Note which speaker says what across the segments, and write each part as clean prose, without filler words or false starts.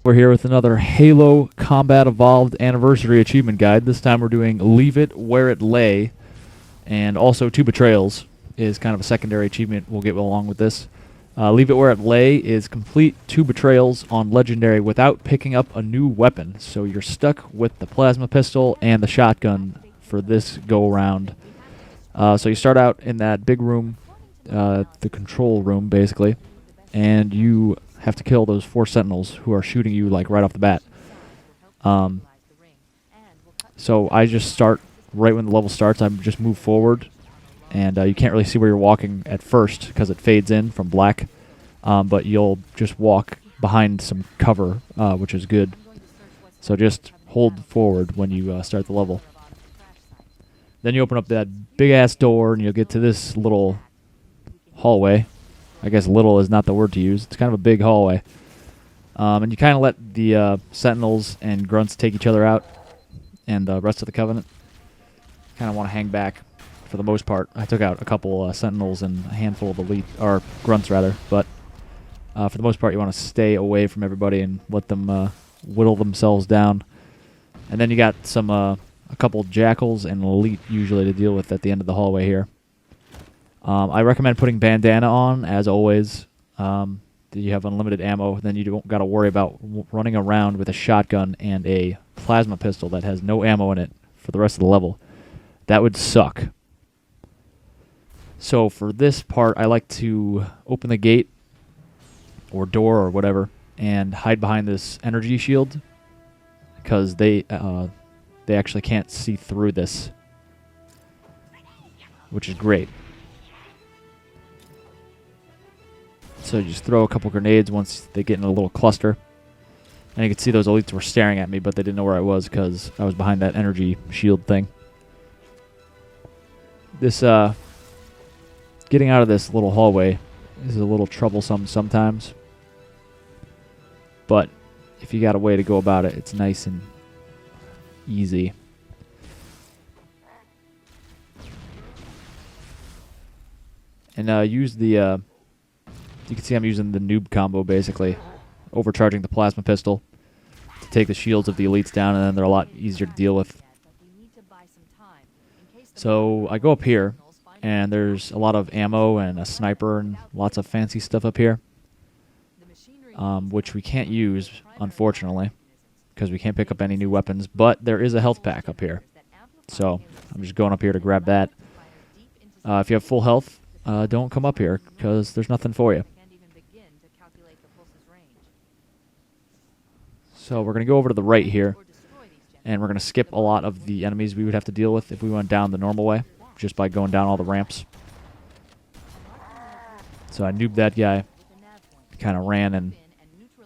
Speaker 1: We're here with another Halo Combat Evolved Anniversary Achievement Guide. This time we're doing Leave It Where It Lay, and also 2 Betrayals is kind of a secondary achievement we'll get along with this. Leave It Where It Lay is complete 2 Betrayals on Legendary without picking up a new weapon. So you're stuck with the plasma pistol and the shotgun for this go-around. So you start out in that big room, the control room basically, and you have to kill those 4 sentinels who are shooting you like right off the bat. So I just start right when the level starts. I just move forward, and you can't really see where you're walking at first because it fades in from black, but you'll just walk behind some cover, which is good. So just hold forward when you start the level. Then you open up that big ass door and you'll get to this little hallway. I guess little is not the word to use. It's kind of a big hallway. And you kind of let the sentinels and grunts take each other out, and the rest of the Covenant kind of want to hang back for the most part. I took out a couple sentinels and a handful of elite, or grunts rather, but for the most part you want to stay away from everybody and let them whittle themselves down. And then you got some a couple jackals and elite usually to deal with at the end of the hallway here. I recommend putting Bandana on, as always. You have unlimited ammo, then you don't got to worry about running around with a shotgun and a plasma pistol that has no ammo in it for the rest of the level. That would suck. So for this part, I like to open the gate or door or whatever and hide behind this energy shield, because they actually can't see through this, which is great. So you just throw a couple grenades once they get in a little cluster. And you can see those elites were staring at me, but they didn't know where I was because I was behind that energy shield thing. This, getting out of this little hallway is a little troublesome sometimes. But if you got a way to go about it, it's nice and easy. And use the... you can see I'm using the noob combo, basically. Overcharging the plasma pistol to take the shields of the elites down, and then they're a lot easier to deal with. So I go up here, and there's a lot of ammo and a sniper and lots of fancy stuff up here, which we can't use, unfortunately, because we can't pick up any new weapons, but there is a health pack up here. So I'm just going up here to grab that. If you have full health, don't come up here, because there's nothing for you. So we're going to go over to the right here, and we're going to skip a lot of the enemies we would have to deal with if we went down the normal way, just by going down all the ramps. So I noobed that guy, kind of ran and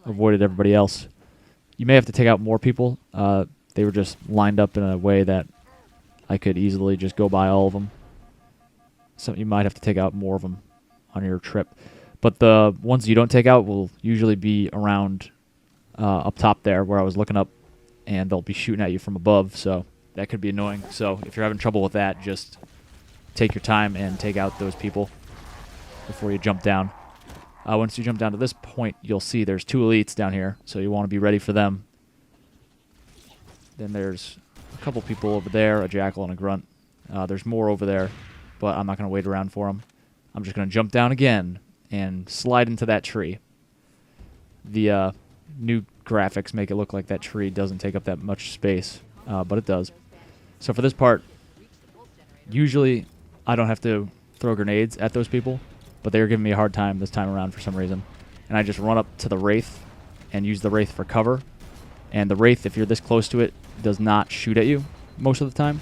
Speaker 1: avoided everybody else. You may have to take out more people. They were just lined up in a way that I could easily just go by all of them. So you might have to take out more of them on your trip. But the ones you don't take out will usually be around up top there where I was looking up, and they'll be shooting at you from above, so that could be annoying. So if you're having trouble with that, just take your time and take out those people before you jump down. Once you jump down to this point, you'll see there's 2 elites down here, so you want to be ready for them. Then there's a couple people over there, a jackal and a grunt. There's more over there, but I'm not going to wait around for them. I'm just going to jump down again and slide into that tree. The new graphics make it look like that tree doesn't take up that much space, but it does. So for this part, usually I don't have to throw grenades at those people, but they were giving me a hard time this time around for some reason. And I just run up to the Wraith and use the Wraith for cover. And the Wraith, if you're this close to it, does not shoot at you most of the time,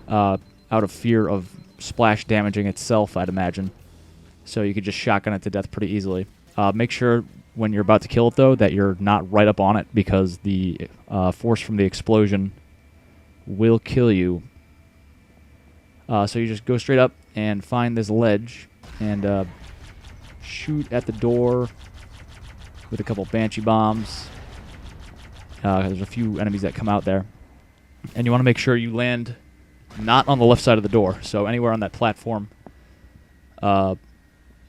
Speaker 1: out of fear of splash damaging itself, I'd imagine. So you could just shotgun it to death pretty easily. Make sure when you're about to kill it, though, that you're not right up on it, because the force from the explosion will kill you. So you just go straight up and find this ledge and shoot at the door with a couple Banshee bombs. There's a few enemies that come out there. And you want to make sure you land not on the left side of the door, so anywhere on that platform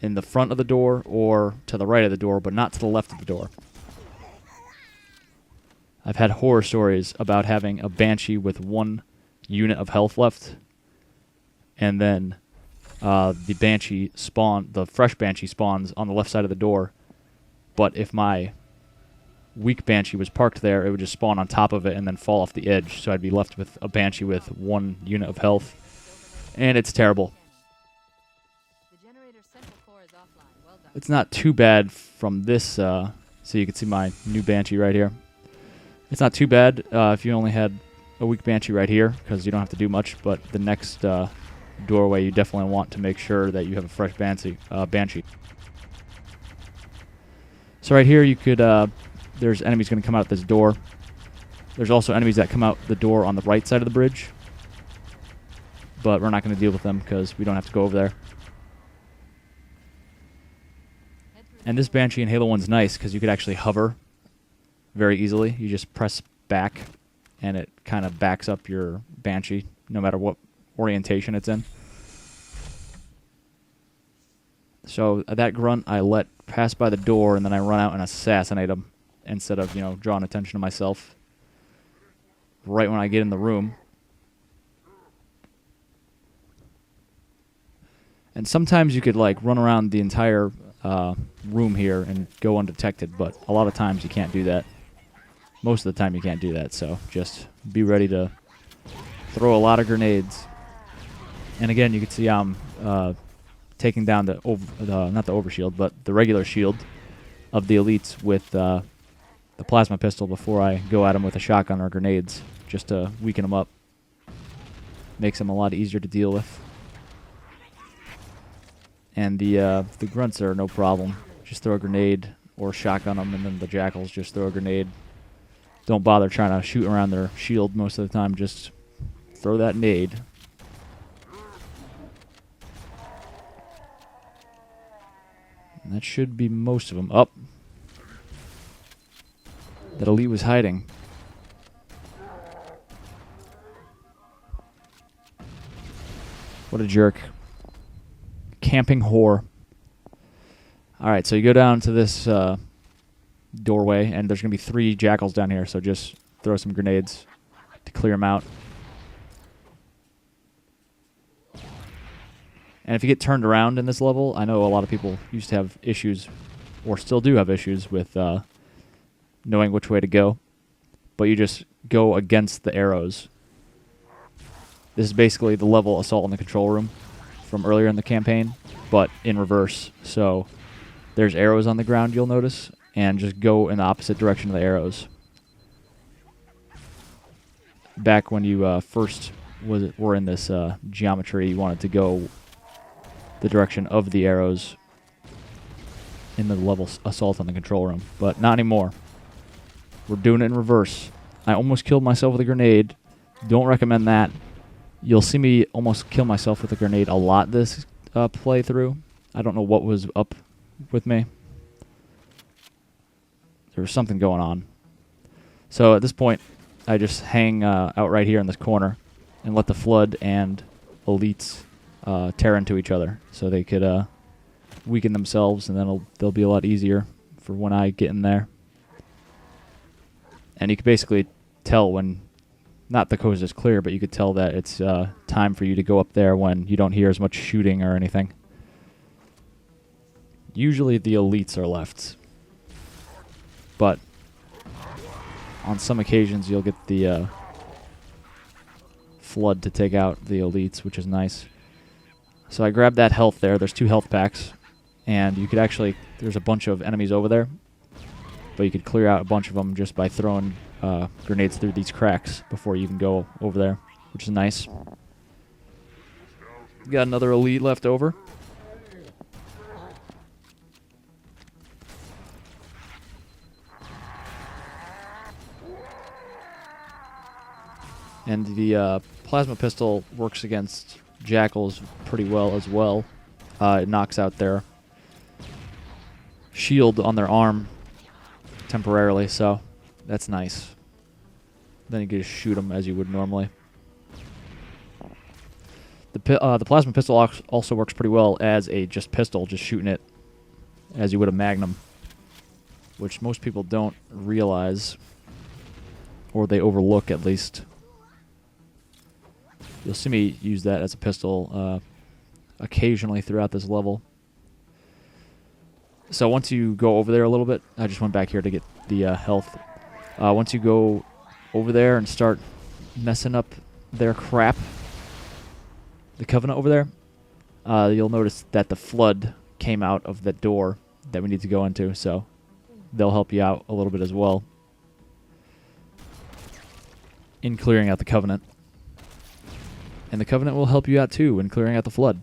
Speaker 1: in the front of the door or to the right of the door, but not to the left of the door. I've had horror stories about having a Banshee with 1 unit of health left, and then the fresh Banshee spawns on the left side of the door, but if my weak Banshee was parked there, it would just spawn on top of it and then fall off the edge, so I'd be left with a Banshee with 1 unit of health, and it's terrible. It's not too bad from this, so you can see my new Banshee right here. It's not too bad if you only had a weak Banshee right here, because you don't have to do much, but the next doorway you definitely want to make sure that you have a fresh Banshee. So right here you could, there's enemies going to come out this door. There's also enemies that come out the door on the right side of the bridge, but we're not going to deal with them because we don't have to go over there. And this Banshee in Halo 1's nice because you could actually hover very easily. You just press back and it kind of backs up your Banshee no matter what orientation it's in. So that grunt I let pass by the door and then I run out and assassinate him instead of, drawing attention to myself right when I get in the room. And sometimes you could run around the entire room here and go undetected, but a lot of times you can't do that. Most of the time you can't do that, so just be ready to throw a lot of grenades. And again, you can see I'm taking down not the overshield, but the regular shield of the elites with the plasma pistol before I go at them with a shotgun or grenades, just to weaken them up. Makes them a lot easier to deal with. And the grunts are no problem. Just throw a grenade or shotgun them, and then the jackals just throw a grenade. Don't bother trying to shoot around their shield most of the time. Just throw that nade. And that should be most of them. Up. That elite was hiding. What a jerk. Camping whore. Alright, so you go down to this doorway, and there's going to be 3 jackals down here, so just throw some grenades to clear them out. And if you get turned around in this level, I know a lot of people used to have issues, or still do have issues, with knowing which way to go. But you just go against the arrows. This is basically the level Assault on the Control Room from earlier in the campaign, but in reverse. So there's arrows on the ground, you'll notice, and just go in the opposite direction of the arrows. Back when you first were in this geometry, you wanted to go the direction of the arrows in the level Assault on the Control Room, but not anymore. We're doing it in reverse. I almost killed myself with a grenade. Don't recommend that. You'll see me almost kill myself with a grenade a lot this playthrough. I don't know what was up with me. There was something going on. So at this point, I just hang out right here in this corner and let the Flood and elites tear into each other, so they could weaken themselves, and then they'll be a lot easier for when I get in there. And you can basically tell when, not the coast is clear, but you could tell that it's time for you to go up there when you don't hear as much shooting or anything. Usually the elites are left, but on some occasions you'll get the Flood to take out the elites, which is nice. So I grabbed that health there. There's 2 health packs, and you could actually, there's a bunch of enemies over there, but you could clear out a bunch of them just by throwing grenades through these cracks before you can go over there, which is nice. Got another elite left over. And the plasma pistol works against jackals pretty well as well. It knocks out their shield on their arm temporarily, so that's nice. Then you can just shoot them as you would normally. The plasma pistol also works pretty well as a just pistol, just shooting it as you would a magnum, which most people don't realize. or they overlook at least. You'll see me use that as a pistol occasionally throughout this level. So once you go over there a little bit, I just went back here to get the health. Once you go over there and start messing up their crap, the Covenant over there, you'll notice that the flood came out of the door that we need to go into, so they'll help you out a little bit as well in clearing out the Covenant. And the Covenant will help you out too in clearing out the flood.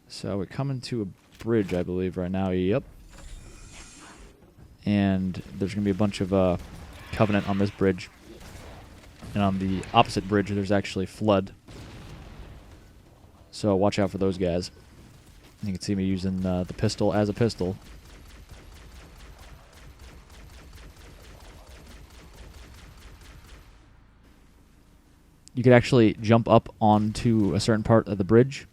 Speaker 1: So we're coming to a bridge, I believe, right now. Yep. And there's going to be a bunch of Covenant on this bridge. And on the opposite bridge, there's actually flood. So watch out for those guys. You can see me using the pistol as a pistol. You could actually jump up onto a certain part of the bridge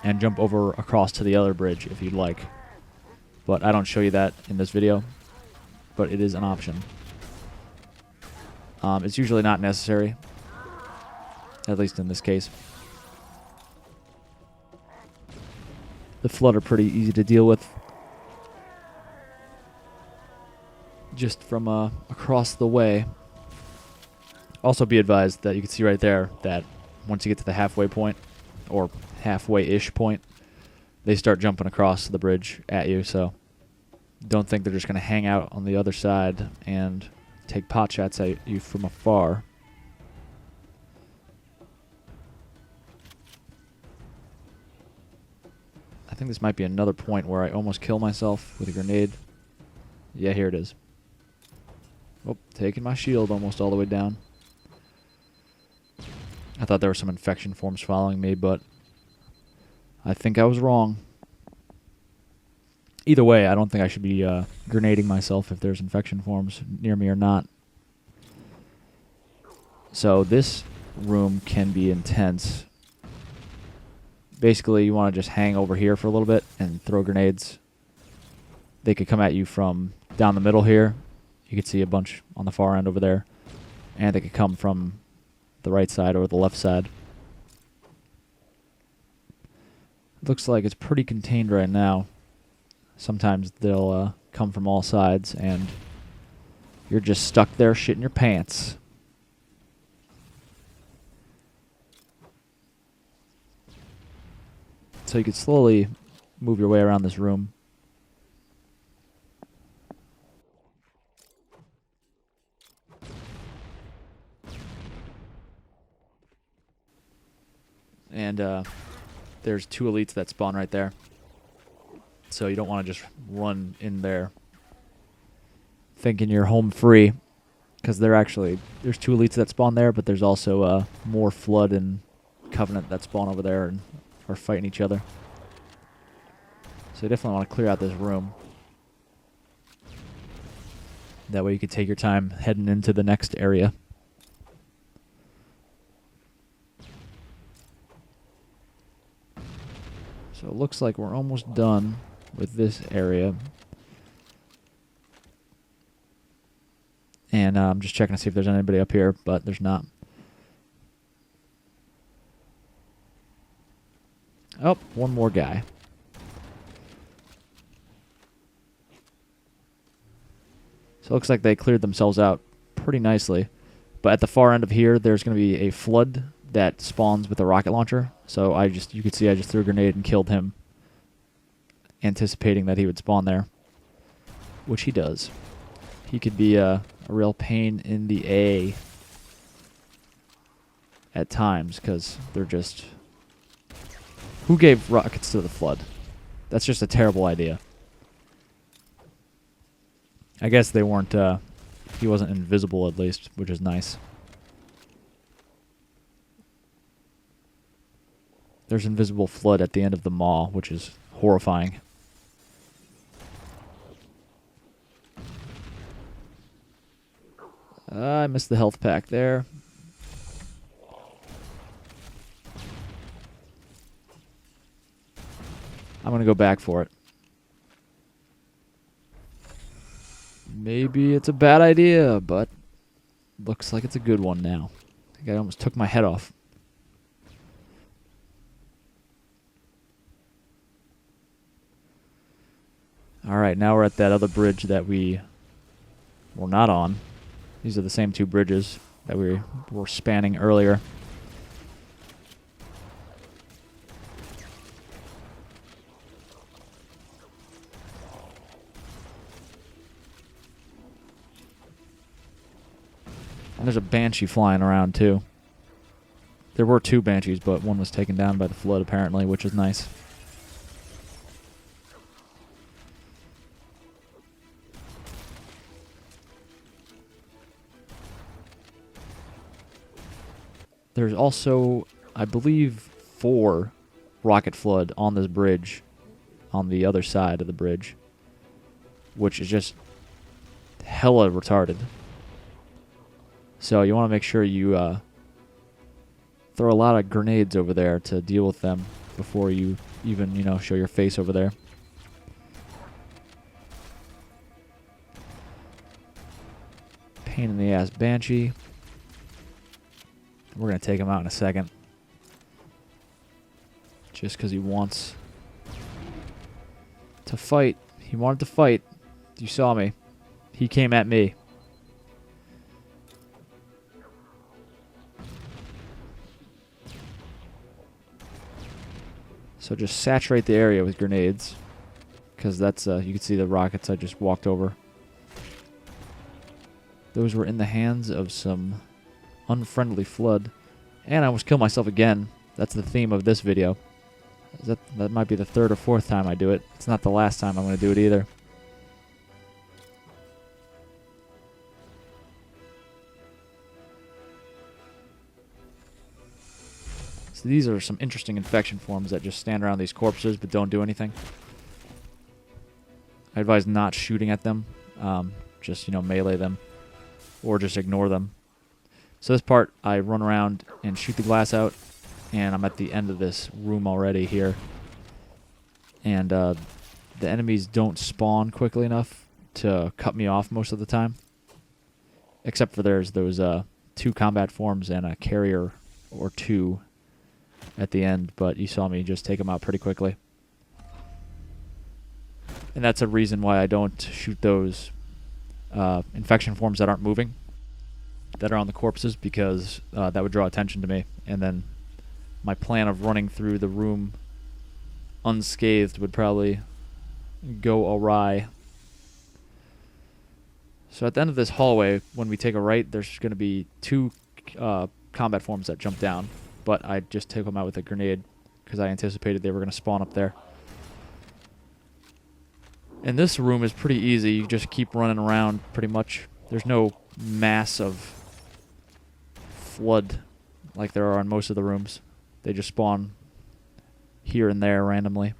Speaker 1: and jump over across to the other bridge if you'd like. But I don't show you that in this video, but it is an option. It's usually not necessary, at least in this case. The flood are pretty easy to deal with. Just from across the way. Also be advised that you can see right there that once you get to the halfway point, or halfway-ish point, they start jumping across the bridge at you, so don't think they're just going to hang out on the other side and take pot shots at you from afar. I think this might be another point where I almost kill myself with a grenade. Yeah, here it is. Oh, taking my shield almost all the way down. I thought there were some infection forms following me, but I think I was wrong. Either way, I don't think I should be grenading myself if there's infection forms near me or not. So this room can be intense. Basically, you want to just hang over here for a little bit and throw grenades. They could come at you from down the middle here. You could see a bunch on the far end over there. And they could come from the right side or the left side. Looks like it's pretty contained right now. Sometimes they'll come from all sides and you're just stuck there shitting your pants. So you could slowly move your way around this room. And there's two elites that spawn right there. So you don't want to just run in there thinking you're home free. Because there's two elites that spawn there, but there's also more Flood and Covenant that spawn over there and are fighting each other. So you definitely want to clear out this room. That way you could take your time heading into the next area. So it looks like we're almost done with this area. And I'm just checking to see if there's anybody up here, but there's not. Oh, one more guy. So it looks like they cleared themselves out pretty nicely. But at the far end of here, there's going to be a Flood that spawns with a rocket launcher. So you could see I just threw a grenade and killed him, anticipating that he would spawn there, which he does. He could be a real pain in the A at times, because they're just... Who gave rockets to the Flood? That's just a terrible idea. I guess they weren't... he wasn't invisible, at least, which is nice. There's invisible Flood at the end of the mall, which is horrifying. I missed the health pack there. I'm going to go back for it. Maybe it's a bad idea, but looks like it's a good one now. I think I almost took my head off. Alright, now we're at that other bridge that we were not on. These are the same two bridges that we were spanning earlier. And there's a banshee flying around too. There were two banshees, but one was taken down by the flood apparently, which is nice. There's also, I believe, 4 rocket flood on this bridge, on the other side of the bridge, which is just hella retarded. So you want to make sure you throw a lot of grenades over there to deal with them before you even, you know, show your face over there. Pain in the ass banshee. We're going to take him out in a second. Just because he wants to fight. He wanted to fight. You saw me. He came at me. So just saturate the area with grenades, because that's you can see the rockets I just walked over. Those were in the hands of some unfriendly flood, and I almost killed myself again. That's the theme of this video. That might be the 3rd or 4th time I do it. It's not the last time I'm going to do it either. So these are some interesting infection forms that just stand around these corpses but don't do anything. I advise not shooting at them. Just, you know, melee them. Or just ignore them. So this part, I run around and shoot the glass out. And I'm at the end of this room already here. And the enemies don't spawn quickly enough to cut me off most of the time. Except for there's those 2 combat forms and a carrier or 2 at the end, but you saw me just take them out pretty quickly. And that's a reason why I don't shoot those infection forms that aren't moving, that are on the corpses, because that would draw attention to me, and then my plan of running through the room unscathed would probably go awry. So at the end of this hallway, when we take a right, there's going to be 2 combat forms that jump down. But I just took them out with a grenade because I anticipated they were going to spawn up there. And this room is pretty easy. You just keep running around pretty much. There's no mass of flood like there are in most of the rooms. They just spawn here and there randomly.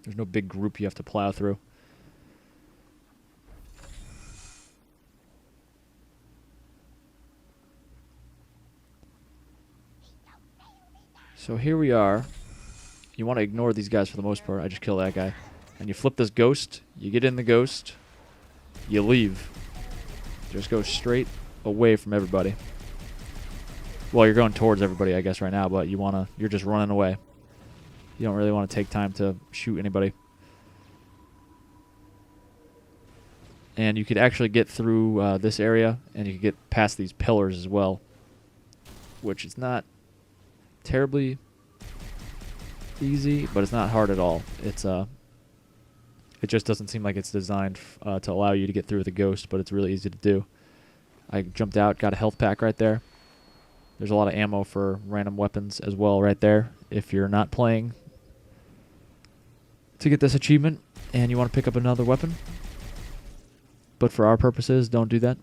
Speaker 1: There's no big group you have to plow through. So here we are. You want to ignore these guys for the most part. I just killed that guy. And you flip this ghost. You get in the ghost. You leave. Just go straight away from everybody. Well, you're going towards everybody, I guess, right now, but you're just running away. You don't really want to take time to shoot anybody. And you could actually get through this area, and you could get past these pillars as well, which is not terribly easy, but it's not hard at all. It's it just doesn't seem like it's designed to allow you to get through with a ghost, but it's really easy to do. I jumped out, got a health pack right there. There's a lot of ammo for random weapons as well right there if you're not playing to get this achievement and you want to pick up another weapon. But for our purposes, don't do that.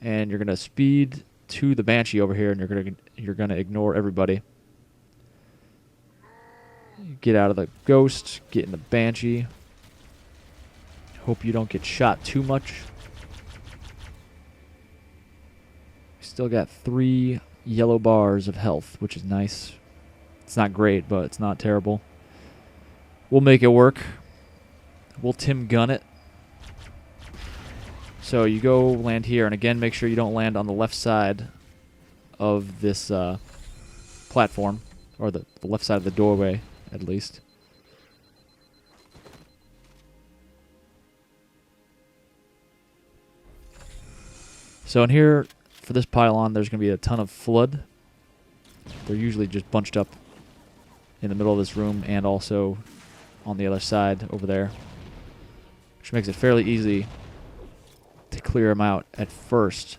Speaker 1: And you're going to speed to the Banshee over here, and you're gonna ignore everybody. Get out of the ghost, get in the Banshee. Hope you don't get shot too much. Still got 3 yellow bars of health, which is nice. It's not great, but it's not terrible. We'll make it work. We'll Tim gun it. So you go land here, and again, make sure you don't land on the left side of this platform, or the left side of the doorway, at least. So in here, for this pylon, there's going to be a ton of flood. They're usually just bunched up in the middle of this room and also on the other side over there, which makes it fairly easy to clear them out at first.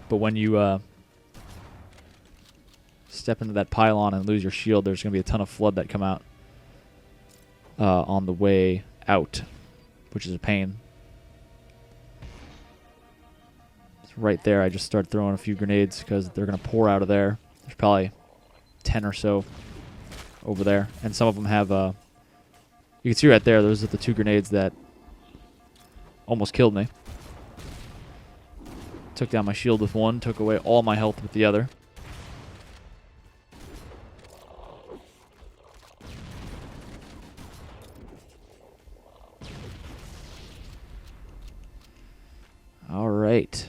Speaker 1: But when you step into that pylon and lose your shield, there's going to be a ton of flood that come out on the way out, which is a pain. Right there, I just start throwing a few grenades because they're going to pour out of there. There's probably 10 or so over there. And some of them have, you can see right there, those are the 2 grenades that almost killed me. Took down my shield with one, took away all my health with the other. All right.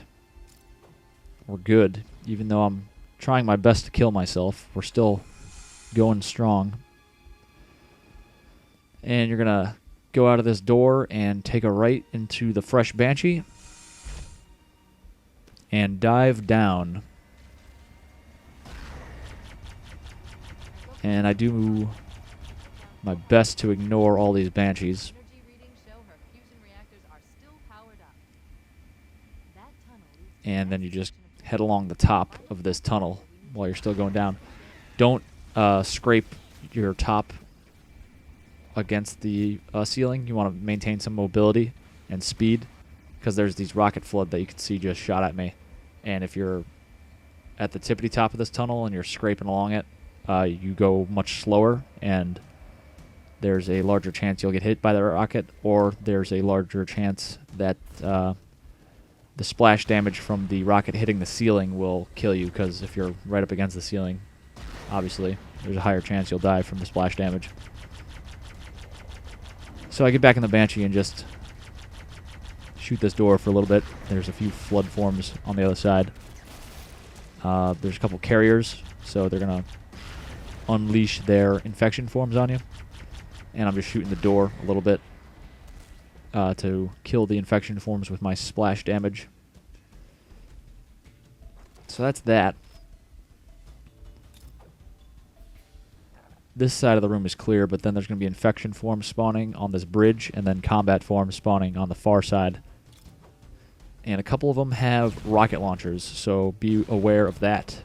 Speaker 1: We're good. Even though I'm trying my best to kill myself, we're still going strong. And you're going to go out of this door and take a right into the fresh Banshee and dive down. And I do my best to ignore all these Banshees. And then you just head along the top of this tunnel while you're still going down. Don't scrape your top against the ceiling. You want to maintain some mobility and speed because there's these rocket flood that you can see just shot at me. And if you're at the tippity top of this tunnel and you're scraping along it, you go much slower, and there's a larger chance you'll get hit by the rocket, or there's a larger chance that the splash damage from the rocket hitting the ceiling will kill you, because if you're right up against the ceiling, obviously, there's a higher chance you'll die from the splash damage. So I get back in the Banshee and just shoot this door for a little bit. There's a few flood forms on the other side. There's a couple carriers, so they're going to unleash their infection forms on you. And I'm just shooting the door a little bit to kill the infection forms with my splash damage. So that's that. This side of the room is clear, but then there's going to be infection forms spawning on this bridge, and then combat forms spawning on the far side. And a couple of them have rocket launchers, so be aware of that.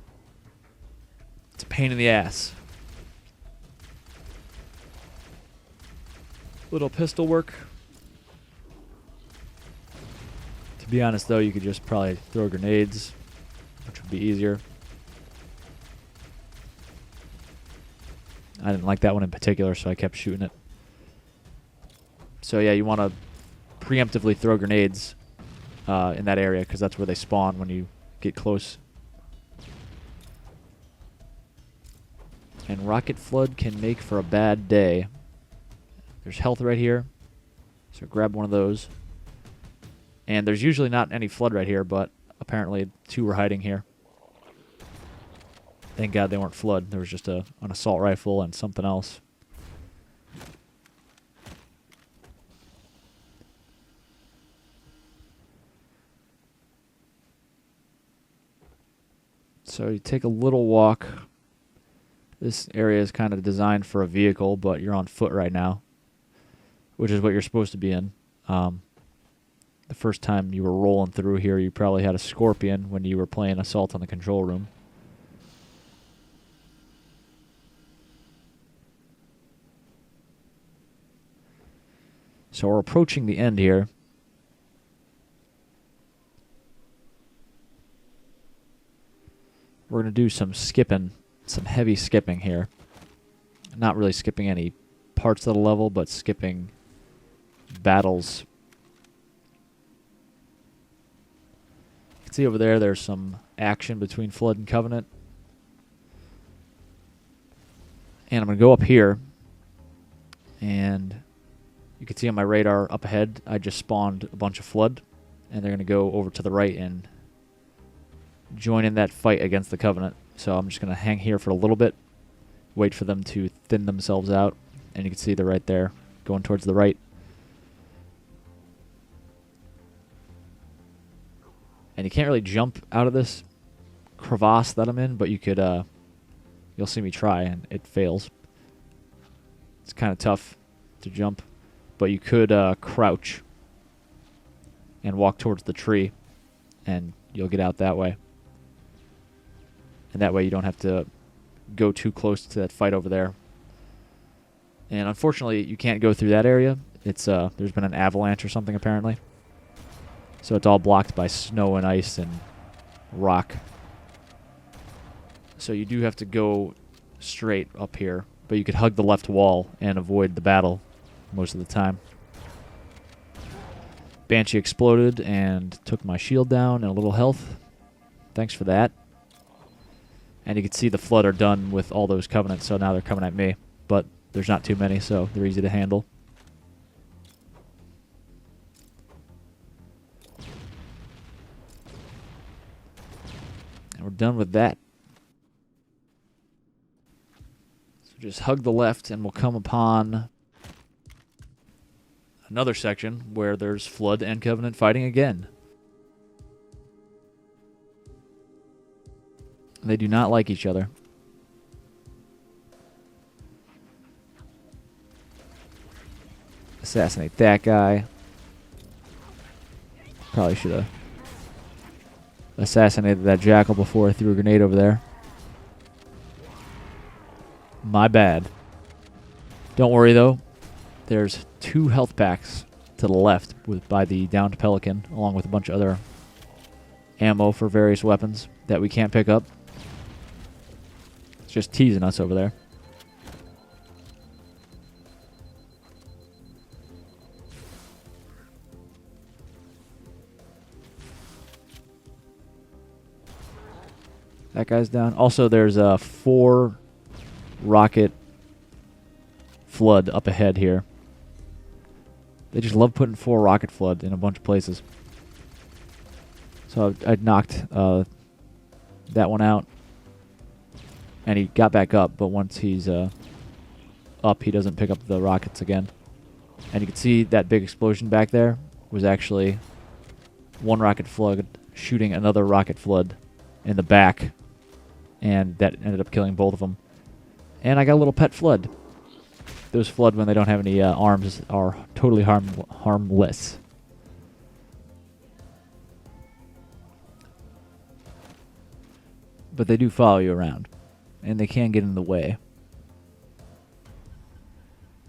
Speaker 1: It's a pain in the ass. Little pistol work. To be honest, though, you could just probably throw grenades, which would be easier. I didn't like that one in particular, so I kept shooting it. So yeah, you want to preemptively throw grenades in that area, because that's where they spawn when you get close. And rocket flood can make for a bad day. There's health right here, so grab one of those. And there's usually not any flood right here, but apparently 2 were hiding here. Thank God they weren't flood. There was just an assault rifle and something else. So you take a little walk. This area is kind of designed for a vehicle, but you're on foot right now, which is what you're supposed to be in. The first time you were rolling through here, you probably had a scorpion when you were playing Assault on the Control Room. So we're approaching the end here. We're going to do some skipping, some heavy skipping here. Not really skipping any parts of the level, but skipping battles. You can see over there, there's some action between Flood and Covenant. And I'm going to go up here. And you can see on my radar up ahead, I just spawned a bunch of Flood. And they're going to go over to the right and join in that fight against the Covenant. So I'm just going to hang here for a little bit. Wait for them to thin themselves out. And you can see they're right there, going towards the right. And you can't really jump out of this crevasse that I'm in, but you could, you'll see me try, and it fails. It's kind of tough to jump, but you could crouch and walk towards the tree, and you'll get out that way. And that way you don't have to go too close to that fight over there. And unfortunately, you can't go through that area. It's there's been an avalanche or something, apparently. So it's all blocked by snow and ice and rock. So you do have to go straight up here, but you could hug the left wall and avoid the battle most of the time. Banshee exploded and took my shield down and a little health. Thanks for that. And you can see the Flood are done with all those Covenants, so now they're coming at me. But there's not too many, so they're easy to handle. And we're done with that. So just hug the left and we'll come upon another section where there's Flood and Covenant fighting again. They do not like each other. Assassinate that guy. Probably should have assassinated that jackal before I threw a grenade over there. My bad. Don't worry though. There's 2 health packs to the left by the downed pelican, along with a bunch of other ammo for various weapons that we can't pick up. It's just teasing us over there. That guy's down. Also, there's a 4 rocket Flood up ahead here. They just love putting 4 rocket Flood in a bunch of places. So I knocked that one out. And he got back up, but once he's up, he doesn't pick up the rockets again. And you can see that big explosion back there was actually 1 rocket Flood shooting another rocket Flood in the back. And that ended up killing both of them. And I got a little pet Flood. Those Flood, when they don't have any arms, are totally harmless. But they do follow you around. And they can get in the way.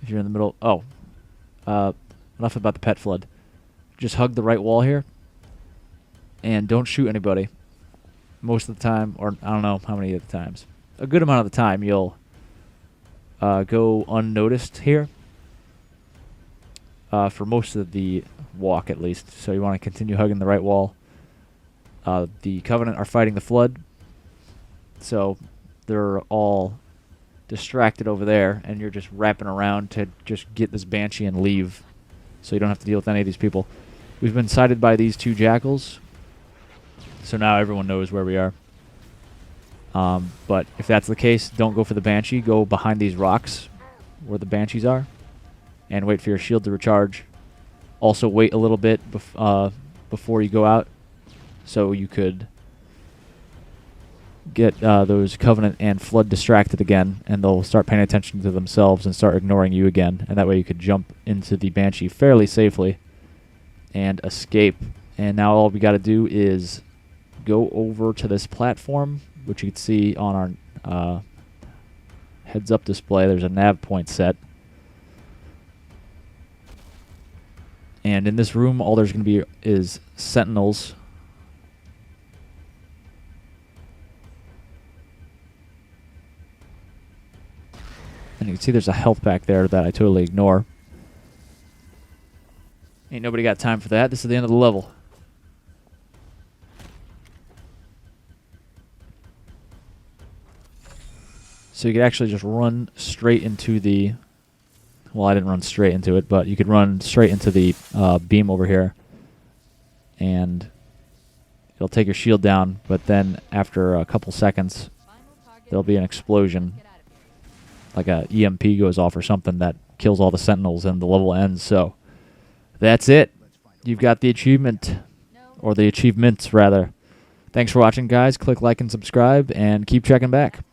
Speaker 1: If you're in the middle... Oh. Enough about the pet Flood. Just hug the right wall here. And don't shoot anybody. Most of the time, or I don't know how many of the times. A good amount of the time, you'll go unnoticed here. For most of the walk, at least. So you want to continue hugging the right wall. The Covenant are fighting the Flood. So they're all distracted over there, and you're just wrapping around to just get this Banshee and leave. So you don't have to deal with any of these people. We've been sighted by these 2 jackals. So now everyone knows where we are. But if that's the case, don't go for the Banshee. Go behind these rocks where the Banshees are. And wait for your shield to recharge. Also wait a little bit before you go out. So you could get those Covenant and Flood distracted again. And they'll start paying attention to themselves and start ignoring you again. And that way you could jump into the Banshee fairly safely and escape. And now all we got to do is go over to this platform, which you can see on our heads-up display. There's a nav point set. And in this room, all there's going to be is sentinels. And you can see there's a health pack there that I totally ignore. Ain't nobody got time for that. This is the end of the level. So you could actually just run straight into the... Well, I didn't run straight into it, but you could run straight into the beam over here. And it'll take your shield down, but then after a couple seconds, there'll be an explosion. Like a EMP goes off or something that kills all the sentinels and the level ends. So that's it. You've got the achievement, or the achievements rather. Thanks for watching, guys. Click like and subscribe, and keep checking back.